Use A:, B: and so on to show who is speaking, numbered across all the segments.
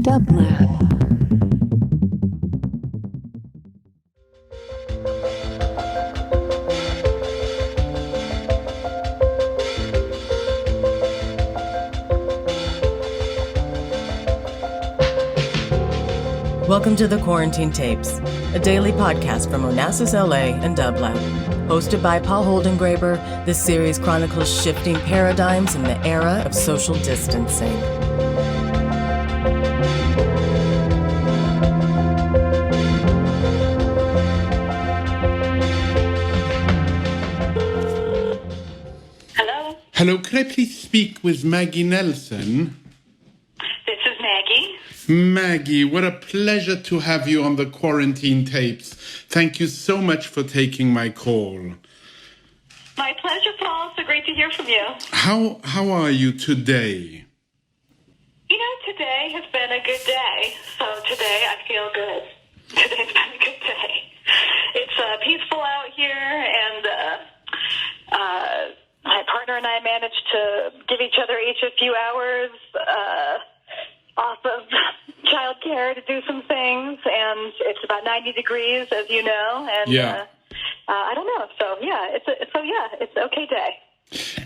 A: Dublab.
B: Welcome to the Quarantine Tapes, a daily podcast from Onassis, LA and dublab. Hosted by Paul Holdengräber, this series chronicles shifting paradigms in the era of social distancing.
C: Hello?
D: Hello, could I please speak with Maggie Nelson?
C: This is Maggie.
D: Maggie, what a pleasure to have you on the Quarantine Tapes. Thank you so much for taking my call.
C: My pleasure, Paul. So great to hear from you.
D: How are you today?
C: You know, today has been a good day. So today I feel good. Today's been a good day. It's peaceful out here, and my partner and I managed to give each other each a few hours off of childcare to do some things, and it's about 90 degrees, as you know, and I don't know. So yeah, it's an okay day.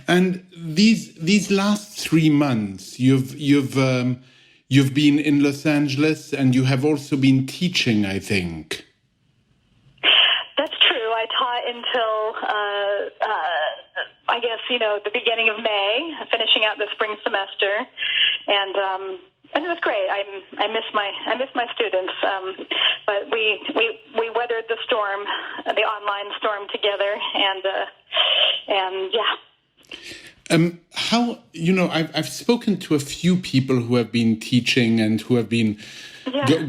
D: And these last 3 months, you've been in Los Angeles, and you have also been teaching, I think.
C: That's true. I taught until I guess the beginning of May, finishing out the spring semester, and it was great. I miss my students, but we weathered the storm, the online storm together, and yeah.
D: I've spoken to a few people who have been teaching and who have been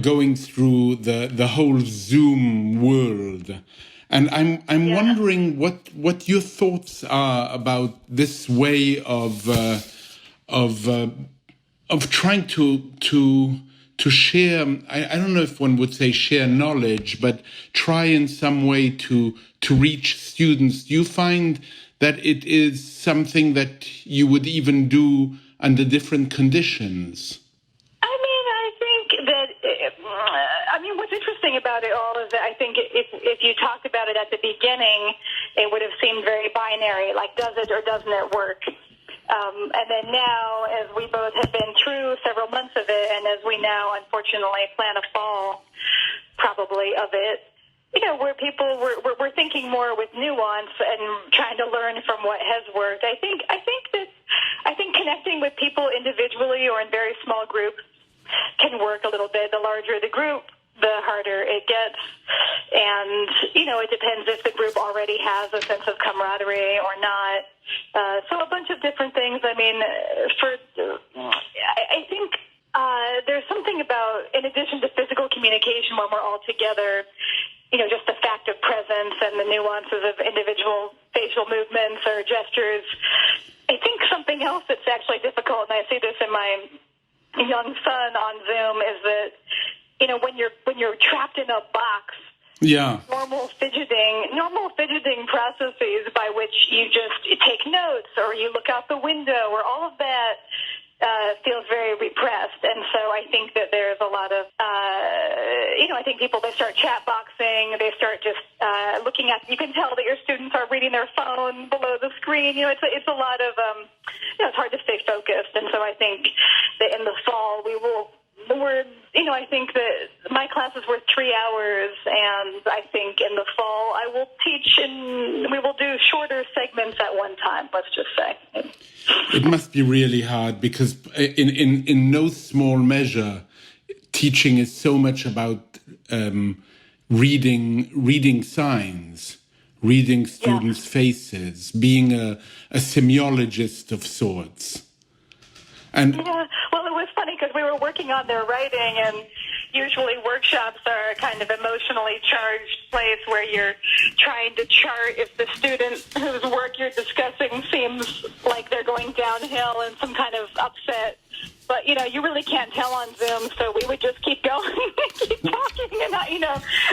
D: going through the whole Zoom world, and I'm wondering what your thoughts are about this way of trying to share. I don't know if one would say share knowledge, but try in some way to reach students. Do you find that it is something that you would even do under different conditions?
C: I think that, what's interesting about it all is that I think if you talked about it at the beginning, it would have seemed very binary, like does it or doesn't it work? And then now, as we both have been through several months of it, and as we now, unfortunately, plan a fall, probably, of it, where people we're thinking more with nuance and trying to learn from what has worked. I think connecting with people individually or in very small groups can work a little bit. The larger the group, the harder it gets. And, it depends if the group already has a sense of camaraderie or not. So a bunch of different things. I think there's something about, in addition to physical communication when we're all together, just the fact of presence and the nuances of individual facial movements or gestures. I think something else that's actually difficult, and I see this in my young son on Zoom, is that, when you're trapped in a box, normal fidgeting processes by which you just take notes or you look out the window or all of that feels very repressed. And so I think that there's a lot of, I think people, they start chat boxing, they start just looking at, you can tell that your students are reading their phone below the screen. It's a lot of, it's hard to stay focused. And so I think that in the fall I think that my classes were 3 hours, and I think in the fall I will teach, and we will do shorter segments at one time, let's just say.
D: It must be really hard because in no small measure, teaching is so much about reading signs, reading students' faces, being a semiologist of sorts. And
C: well, it was funny because we were working on their writing, and usually workshops are a kind of emotionally charged place where you're trying to chart if the student whose work you're discussing seems like they're going downhill and some kind of upset. But, you really can't tell on Zoom, so we would just keep going and keep talking,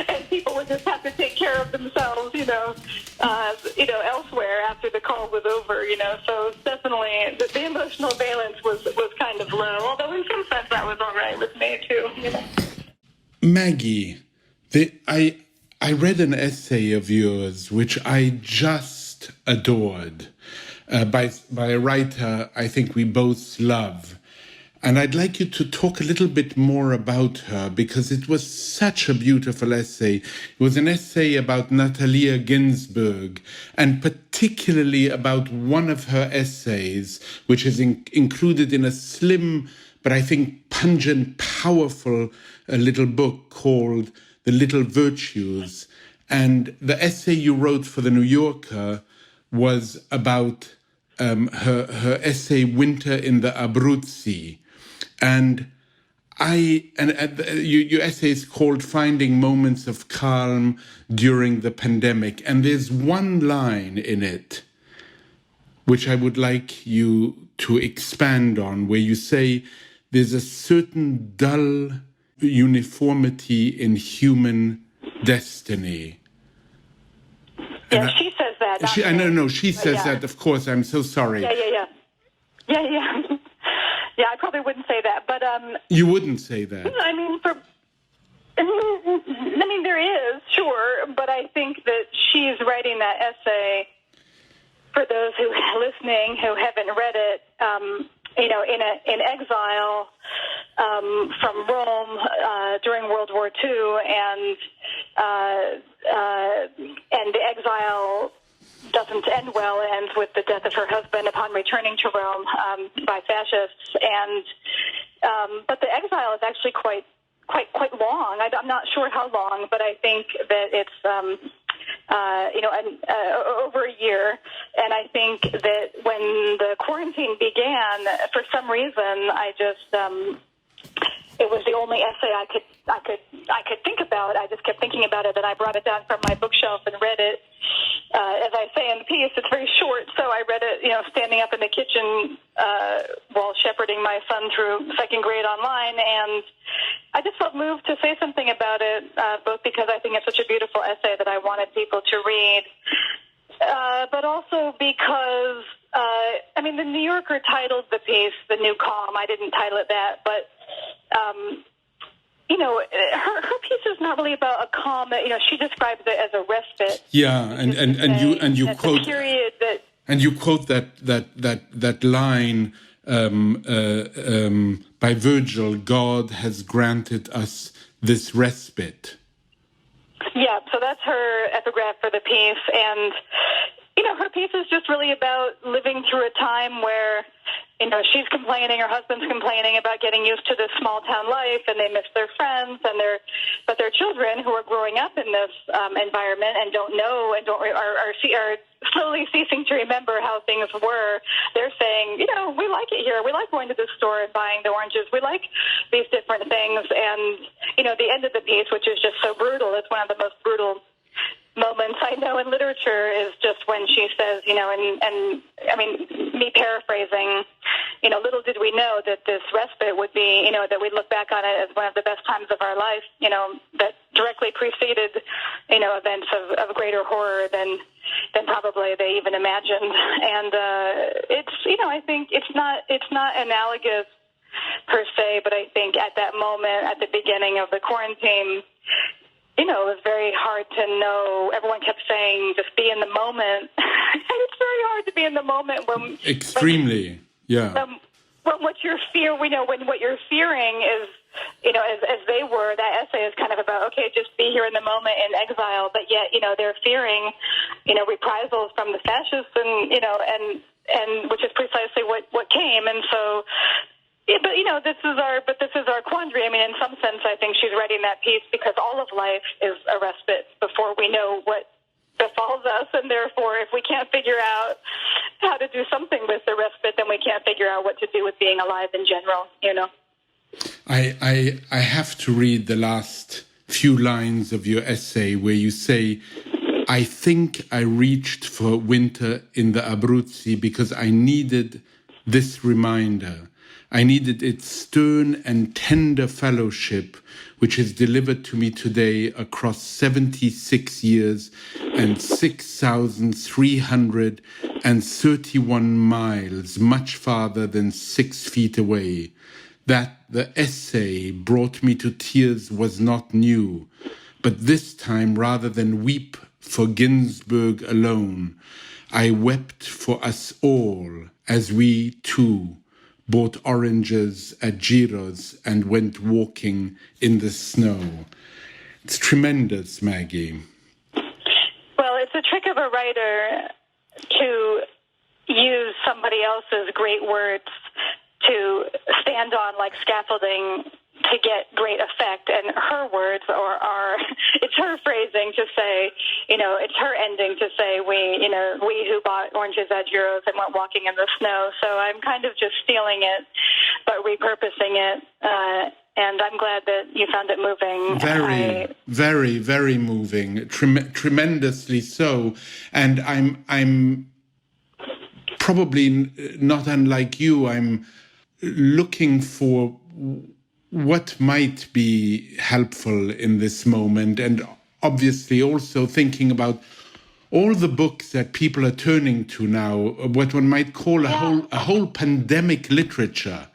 C: and people would just have to take care of themselves, elsewhere after the call was over, So definitely the emotional valence was kind of low, although in some sense that was all right with me, too.
D: Maggie, I read an essay of yours which I just adored by a writer I think we both love. And I'd like you to talk a little bit more about her because it was such a beautiful essay. It was an essay about Natalia Ginzburg, and particularly about one of her essays, which is included in a slim, but I think pungent, powerful little book called The Little Virtues. And the essay you wrote for the New Yorker was about her essay Winter in the Abruzzi. And your essay is called Finding Moments of Calm During the Pandemic. And there's one line in it which I would like you to expand on, where you say there's a certain dull uniformity in human destiny.
C: Yeah, she says that.
D: She says that, of course. I'm so sorry.
C: Yeah. Yeah, I probably wouldn't say that, but
D: you wouldn't say that.
C: I mean, there is, sure, but I think that she's writing that essay for those who are listening who haven't read it. In exile from Rome during World War II, and the exile doesn't end well. It ends with the death of her husband upon returning to Rome by fascists. And but the exile is actually quite long. I'm not sure how long, but I think that it's over a year. And I think that when the quarantine began, for some reason, I just it was the only essay I could think about. I just kept thinking about it, and I brought it down from my bookshelf and read it. As I say in the piece, it's very short, so I read it, standing up in the kitchen while shepherding my son through second grade online, and I just felt moved to say something about it, both because I think it's such a beautiful essay that I wanted people to read, but also because, the New Yorker titled the piece The New Calm. I didn't title it that, but her piece is not really about a calm. She describes it as a respite.
D: Yeah, and you quote
C: period that,
D: and you quote that line by Virgil: "God has granted us this respite."
C: Yeah, so that's her epigraph for the piece, and her piece is just really about living through a time where, she's complaining, her husband's complaining about getting used to this small town life, and they miss their friends, but their children who are growing up in this environment and don't know and are slowly ceasing to remember how things were. They're saying, we like it here. We like going to the store and buying the oranges. We like these different things. And, the end of the piece, which is just so brutal, it's one of the most brutal moments I know in literature, is just when she says, me paraphrasing, little did we know that this respite would be, that we'd look back on it as one of the best times of our life, that directly preceded, events of greater horror than probably they even imagined. And it's, I think it's not analogous per se, but I think at that moment, at the beginning of the quarantine, it was very hard to know. Everyone kept saying, just be in the moment. And it's very hard to be in the moment when...
D: Extremely, yeah.
C: When what you're when what you're fearing is, as they were, that essay is kind of about, okay, just be here in the moment in exile, but yet, they're fearing, reprisals from the fascists and which is precisely what came. And so... Yeah, but this is our quandary. I mean, in some sense, I think she's writing that piece because all of life is a respite before we know what befalls us, and therefore, if we can't figure out how to do something with the respite, then we can't figure out what to do with being alive in general.
D: I have to read the last few lines of your essay where you say, "I think I reached for winter in the Abruzzi because I needed this reminder. I needed its stern and tender fellowship, which is delivered to me today across 76 years and 6,331 miles, much farther than 6 feet away. That the essay brought me to tears was not new, but this time, rather than weep for Ginsberg alone, I wept for us all as we, too, bought oranges at Giro's and went walking in the snow. It's tremendous, Maggie.
C: Well, it's a trick of a writer to use somebody else's great words to stand on like scaffolding to get great effect, and her words it's her phrasing to say, it's her ending to say, we who bought oranges at Giro's and went walking in the snow. So I'm kind of just stealing it, but repurposing it, and I'm glad that you found it moving.
D: Very, very moving, tremendously so. And I'm probably not unlike you. I'm looking for what might be helpful in this moment, and obviously also thinking about all the books that people are turning to now, what one might call a whole pandemic literature.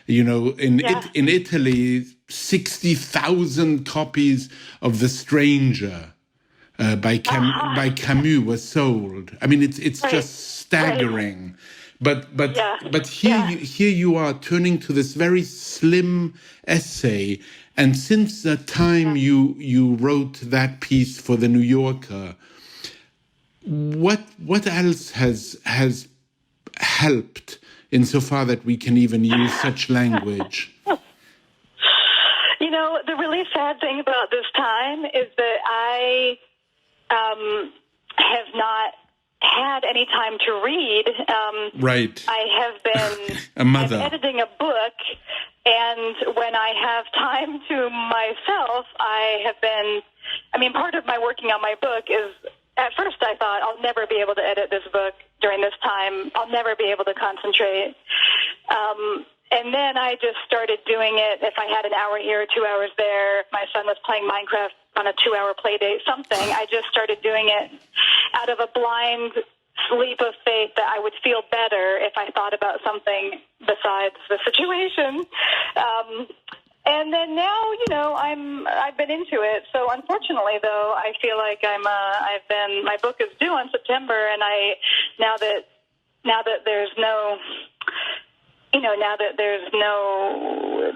D: In Italy, 60,000 copies of The Stranger by Camus was sold. I mean, it's just staggering. Right. But here you are turning to this very slim essay, and since the time you wrote that piece for the New Yorker, what else has helped insofar that we can even use such language?
C: The really sad thing about this time is that I have not had any time to read.
D: Right.
C: I have been
D: a mother.
C: I'm editing a book, and when I have time to myself, part of my working on my book is, at first I thought, I'll never be able to edit this book during this time. I'll never be able to concentrate. And then I just started doing it. If I had an hour here, 2 hours there, if my son was playing Minecraft on a 2-hour play date, something, I just started doing it out of a blind leap of faith that I would feel better if I thought about something besides the situation. And then now, I've been into it. So unfortunately, though, I feel like my book is due in September, and now that there's no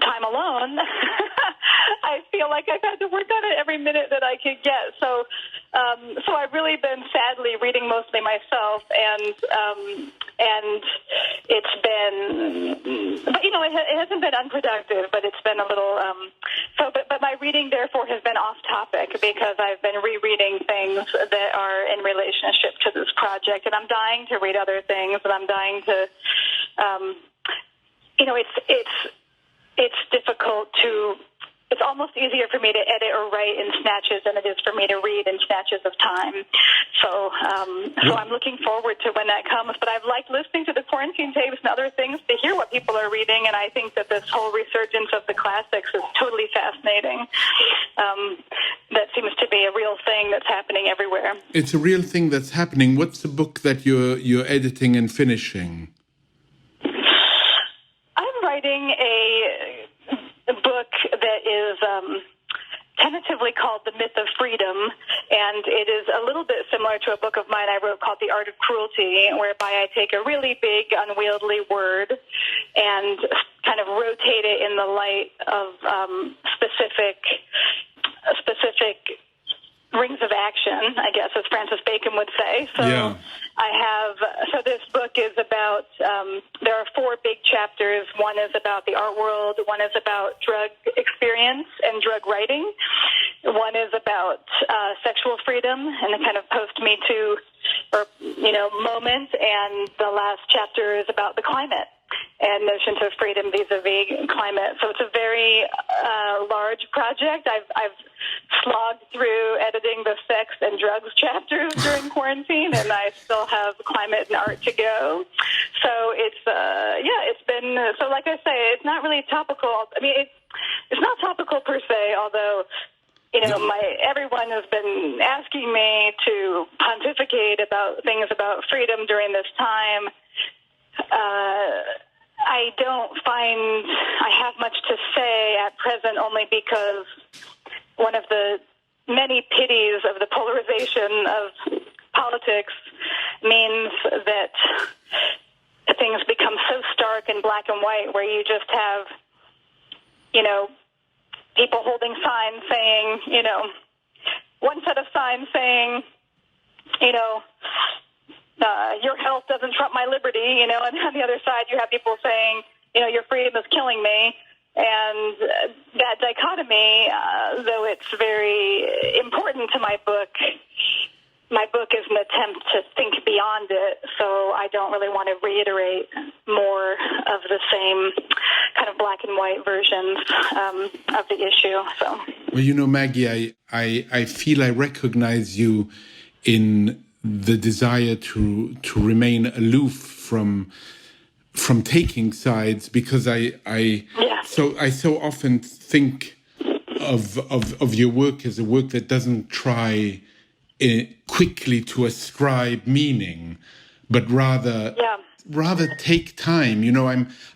C: time alone, I feel like I've had to work on it every minute that I could get. So I've really been sadly reading mostly myself, and it's been, but it hasn't been unproductive, but it's been a little, but my reading therefore has been off topic because I've been rereading things that are in relationship to this project, and I'm dying to read other things, and I'm dying to, it's difficult to, it's almost easier for me to edit or write in snatches than it is for me to read in snatches of time. So I'm looking forward to when that comes. But I've liked listening to the quarantine tapes and other things to hear what people are reading, and I think that this whole resurgence of the classics is totally fascinating. That seems to be a real thing that's happening everywhere.
D: It's a real thing that's happening. What's the book that you're editing and finishing?
C: I'm writing a book that is tentatively called The Myth of Freedom, and it is a little bit similar to a book of mine I wrote called The Art of Cruelty, whereby I take a really big, unwieldy word and kind of rotate it in the light of specific rings of action, I guess, as Francis Bacon would say. So yeah. So this book is about, there are 4 big chapters. One is about the art world. One is about drug experience and drug writing. One is about sexual freedom and the kind of post-Me Too moment. And the last chapter is about the climate and notions of freedom vis-a-vis climate. So it's a very large project. I've slogged through editing the sex and drugs chapters during quarantine, and I still have climate and art to go. So it's been, so like I say, it's not really topical. I mean, it's not topical per se, although, everyone has been asking me to pontificate about things about freedom during this time. I I don't find I have much to say at present, only because one of the many pities of the polarization of politics means that things become so stark and black and white, where you just have, people holding signs saying, one set of signs saying, your health doesn't trump my liberty, and on the other side you have people saying, your freedom is killing me. And that dichotomy, though it's very important to my book is an attempt to think beyond it, so I don't really want to reiterate more of the same kind of black and white versions of the issue. So,
D: well, Maggie, I feel I recognize you in the desire to remain aloof from taking sides, because I so often think of your work as a work that doesn't try quickly to ascribe meaning, but rather take time.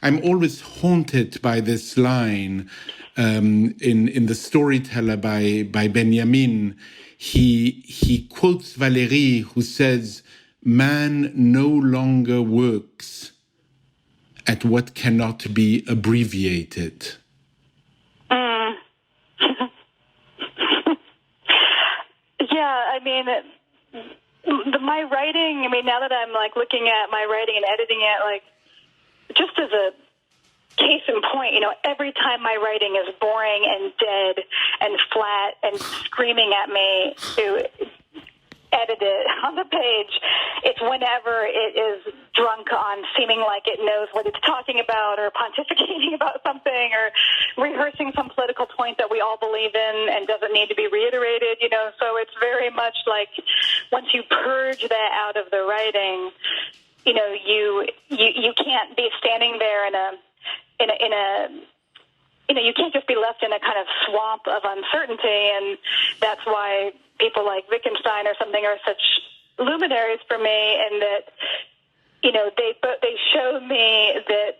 D: I'm always haunted by this line in The Storyteller by Benjamin. He quotes Valéry, who says, "Man no longer works at what cannot be abbreviated."
C: My writing, now that I'm looking at my writing and editing it, just as a case in point, every time my writing is boring and dead and flat and screaming at me to edit it on the page, it's whenever it is drunk on seeming like it knows what it's talking about, or pontificating about something, or rehearsing some political point that we all believe in and doesn't need to be reiterated, so it's very much like once you purge that out of the writing, you can't be standing there in a you can't just be left in a kind of swamp of uncertainty, and that's why people like Wittgenstein or something are such luminaries for me, and that they show me that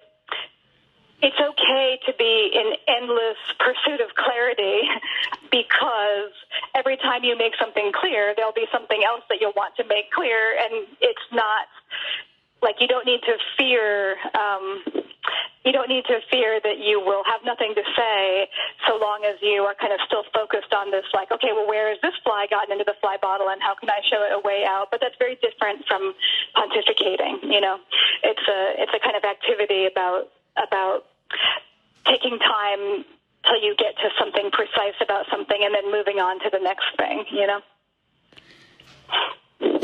C: it's okay to be in endless pursuit of clarity, because every time you make something clear, there'll be something else that you'll want to make clear, and it's not like you don't need to fear. You don't need to fear that you will have nothing to say, so long as you are kind of still focused on this, okay, well, where is this fly gotten into the fly bottle, and how can I show it a way out? But that's very different from pontificating. It's a kind of activity about taking time till you get to something precise about something, and then moving on to the next thing.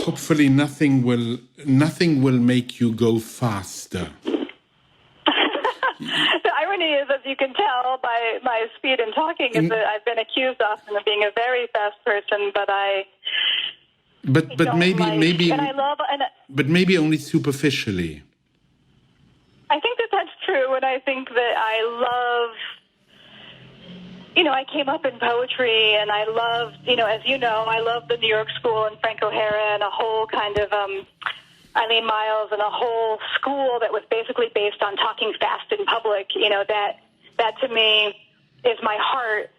D: Hopefully, nothing will make you go faster.
C: The irony is, as you can tell by my speed in talking, is that I've been accused often of being a very fast person, but
D: maybe only superficially.
C: I think that's true, and I think that I love. I came up in poetry, and I loved, as I love the New York School and Frank O'Hara and a whole kind of Eileen Miles and a whole school that was basically based on talking fast in public. That to me is my heart.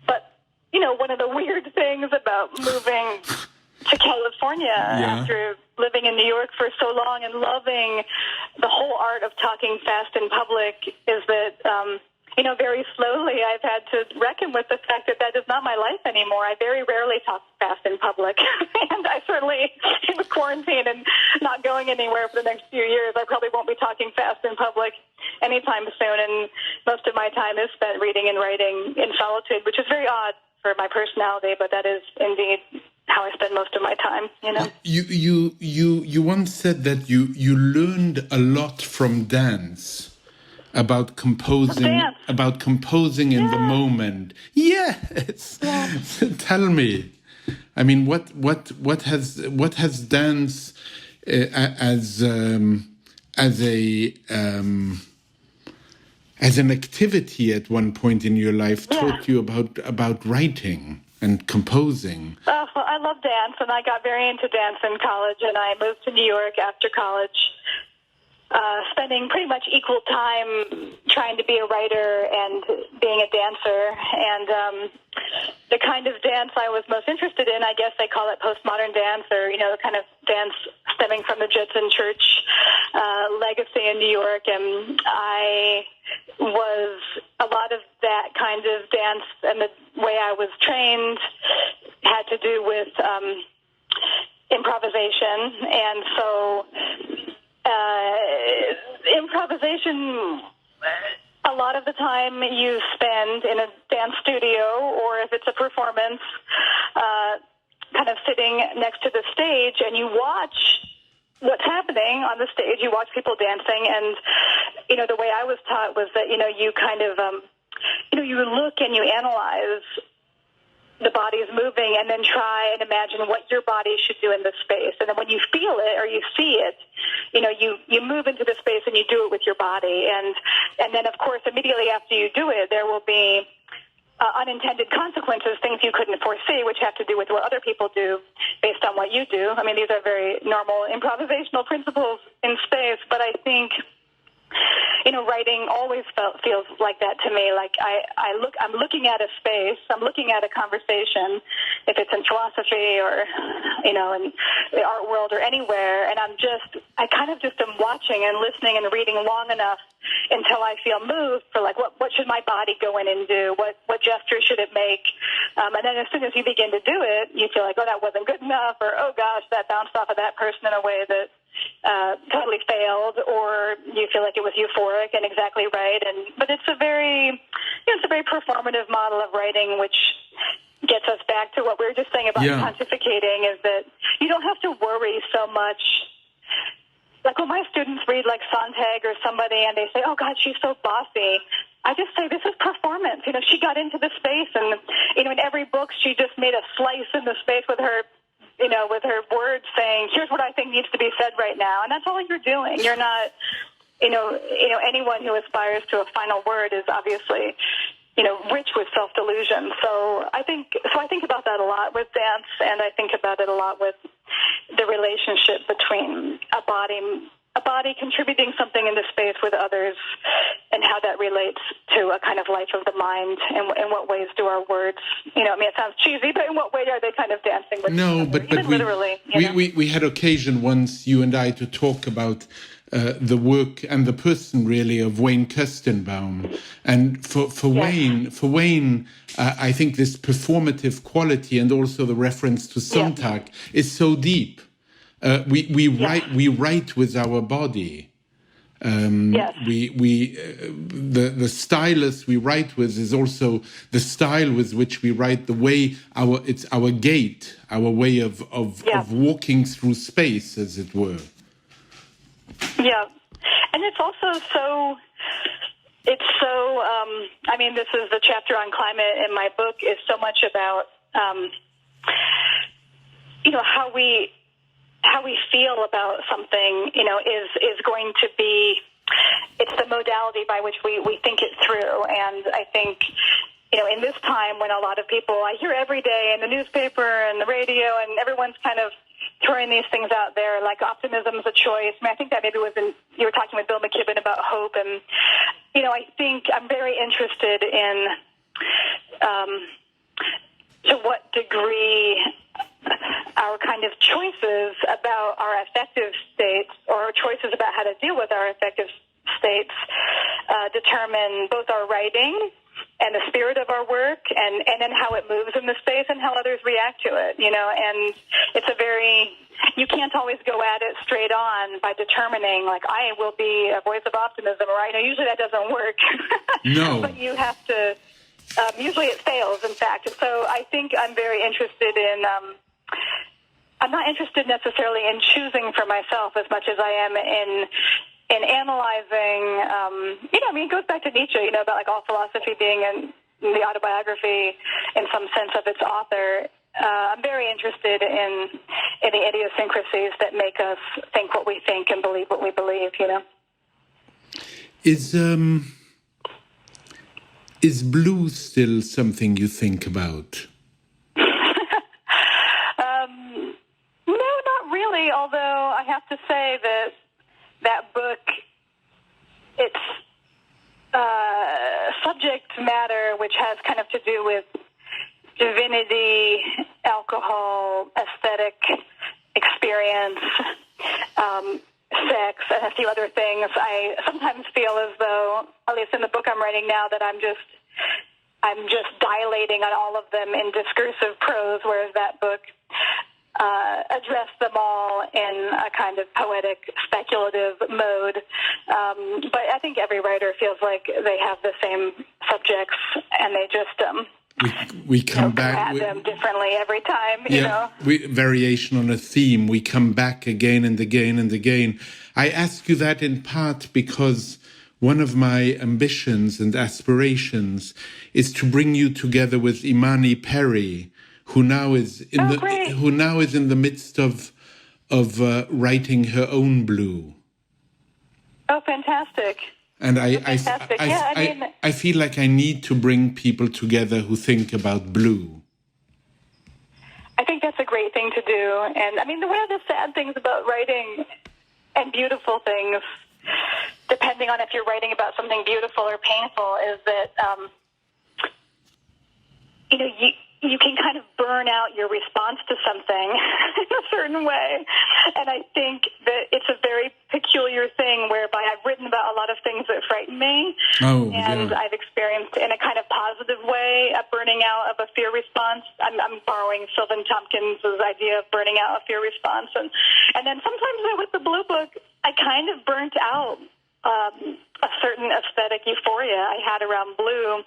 C: But, one of the weird things about moving to California after living in New York for so long and loving the whole art of talking fast in public is that, very slowly I've had to reckon with the fact that is not my life anymore. I very rarely talk fast in public. And I certainly, with quarantine and not going anywhere for the next few years, I probably won't be talking fast in public anytime soon. And most of my time is spent reading and writing in solitude, which is very odd for my personality, but that is indeed how I spend most of my time,
D: You once said that you learned a lot from dance. About composing in the moment. Yes. Tell me. What has dance as an activity at one point in your life taught you about writing and composing?
C: Well, I love dance, and I got very into dance in college, and I moved to New York after college. spending pretty much equal time trying to be a writer and being a dancer. And the kind of dance I was most interested in, I guess they call it postmodern dance, or, the kind of dance stemming from the Judson Church legacy in New York. And a lot of that kind of dance and the way I was trained had to do with improvisation. And so improvisation, a lot of the time you spend in a dance studio, or if it's a performance, kind of sitting next to the stage, and you watch what's happening on the stage. You watch people dancing, and the way I was taught was that you kind of you look and you analyze the body is moving, and then try and imagine what your body should do in the space. And then when you feel it or you see it, you move into the space and you do it with your body. And then, of course, immediately after you do it, there will be unintended consequences, things you couldn't foresee, which have to do with what other people do based on what you do. I mean, these are very normal improvisational principles in space, but I think writing always feels like that to me. Like I'm looking at a space, I'm looking at a conversation, if it's in philosophy or, in the art world or anywhere, and I kind of just am watching and listening and reading long enough until I feel moved for what should my body go in and do? What gesture should it make? And then as soon as you begin to do it, you feel like, oh, that wasn't good enough, or, oh gosh, that bounced off of that person in a way that totally failed, or you feel like it was euphoric and exactly right. But it's a very performative model of writing, which gets us back to what we were just saying about pontificating, is that you don't have to worry so much. Like when my students read like Sontag or somebody and they say, oh God, she's so bossy, I just say, this is performance. She got into the space, and, in every book she just made a slice in the space with her words, saying, here's what I think needs to be said right now. And that's all you're doing. You're not, anyone who aspires to a final word is obviously, rich with self-delusion. So I think about that a lot with dance, and I think about it a lot with the relationship between a body contributing something into space with others, and how that relates to a kind of life of the mind, and in what ways do our words, it sounds cheesy, but in what way are they kind of dancing with each other? But literally.
D: We had occasion once, you and I, to talk about the work and the person, really, of Wayne Kirstenbaum. And for Wayne, I think this performative quality, and also the reference to Sontag, is so deep. We write with our body. The stylus we write with is also the style with which we write. The way it's our gait, our way of walking through space, as it were.
C: Yeah, and it's also so. This is the chapter on climate in my book. Is so much about how we feel about something, is going to be, it's the modality by which we think it through. And I think, in this time when a lot of people, I hear every day in the newspaper and the radio, and everyone's kind of throwing these things out there, like optimism is a choice. I think that maybe you were talking with Bill McKibben about hope. And, I think I'm very interested in to what degree our kind of choices about our affective states, or our choices about how to deal with our affective states, determine both our writing and the spirit of our work, and then how it moves in the space and how others react to it, and it's you can't always go at it straight on by determining, like, I will be a voice of optimism, or usually that doesn't work.
D: No.
C: But you have to, usually it fails, in fact. So I think I'm very interested in, I'm not interested necessarily in choosing for myself as much as I am in analyzing, it goes back to Nietzsche, about like all philosophy being in the autobiography in some sense of its author. I'm very interested in the idiosyncrasies that make us think what we think and believe what we believe,
D: Is blue still something you think about?
C: No, not really, although I have to say that that book, its subject matter, which has kind of to do with divinity, alcohol, aesthetic experience, sex, and a few other things, I sometimes feel as though, at least in the book I'm writing now, that I'm just dilating on all of them in discursive prose, whereas that book addressed them all in a kind of poetic, speculative mode. But I think every writer feels like they have the same subjects, and they just
D: we come back
C: at them differently every time. You know,
D: variation on a theme. We come back again and again and again. I ask you that in part because one of my ambitions and aspirations is to bring you together with Imani Perry, who now is in the midst of writing her own Blue.
C: Oh, fantastic!
D: And I feel like I need to bring people together who think about Blue.
C: I think that's a great thing to do. And I mean, one of the sad things about writing and beautiful things, depending on if you're writing about something beautiful or painful, is that you can kind of burn out your response to something in a certain way. And I think that it's a very peculiar thing whereby I've written about a lot of things that frighten me. I've experienced in a kind of positive way a burning out of a fear response. I'm borrowing Sylvan Tompkins' idea of burning out a fear response. And then sometimes with the Blue Book, I kind of burnt out a certain aesthetic euphoria I had around Blue,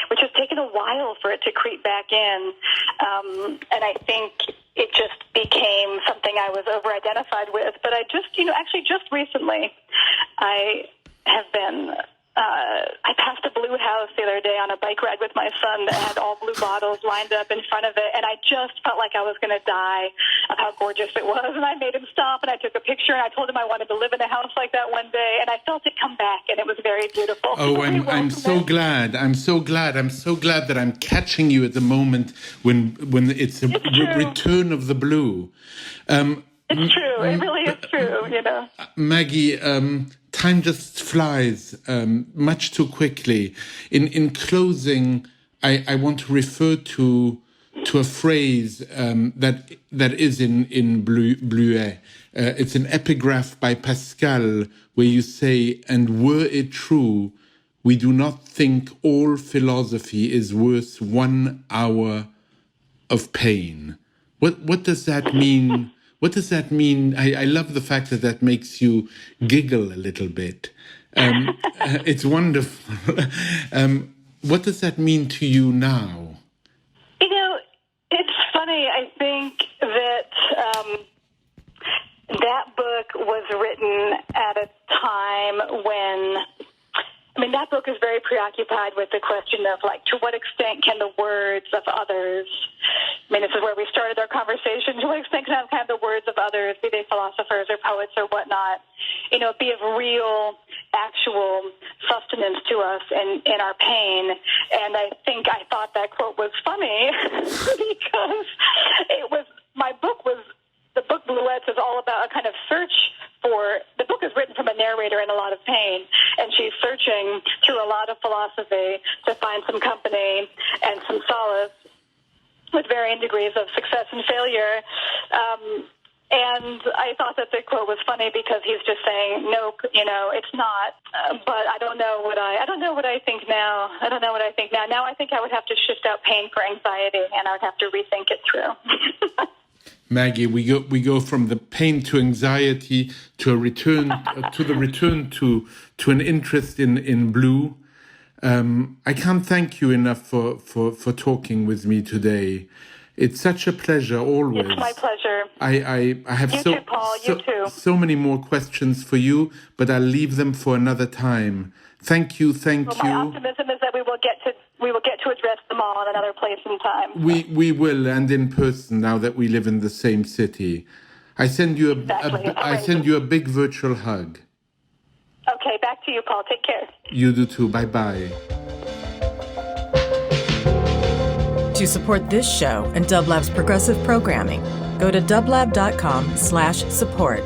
C: which has taken a while for it to creep back in. And I think it just became something I was over-identified with. But I just, actually just recently, I have been... I passed a Blue house the other day on a bike ride with my son that had all Blue bottles lined up in front of it, and I just felt like I was going to die of how gorgeous it was. And I made him stop, and I took a picture, and I told him I wanted to live in a house like that one day, and I felt it come back, and it was very beautiful.
D: Oh, I'm so glad. I'm so glad that I'm catching you at the moment when it's a return of the Blue.
C: It's true. It really is true,
D: Maggie, time just flies much too quickly. In closing, I want to refer to a phrase that is in Bluet. It's an epigraph by Pascal where you say, "And were it true, we do not think all philosophy is worth 1 hour of pain." What does that mean? What does that mean? I love the fact that makes you giggle a little bit. It's wonderful. What does that mean to you now?
C: It's funny. I think that that book was written at a time when... that book is very preoccupied with the question of, to what extent can the words of others, this is where we started our conversation, to what extent can kind of the words of others, be they philosophers or poets or whatnot, be of real, actual sustenance to us in our pain. And I thought that quote was funny because the book Bluets is all about a kind of search for... The book is written from a narrator in a lot of pain, and she's searching through a lot of philosophy to find some company and some solace with varying degrees of success and failure. And I thought that the quote was funny because he's just saying, nope, it's not. But I don't know what I think now. I don't know what I think now. Now I think I would have to shift out pain for anxiety, and I would have to rethink it through.
D: Maggie, we go from the pain to anxiety to a return to an interest in Blue. I can't thank you enough for talking with me today. It's such a pleasure always.
C: It's my pleasure.
D: I have
C: you too, Paul. You too.
D: So many more questions for you, but I'll leave them for another time. Thank you.
C: My optimism is that we will get to address them all in another place and time.
D: We will, and in person now that we live in the same city. I send you a big virtual hug.
C: Okay, back to you, Paul. Take care.
D: You do too. Bye-bye.
B: To support this show and Dublab's progressive programming, go to dublab.com/support.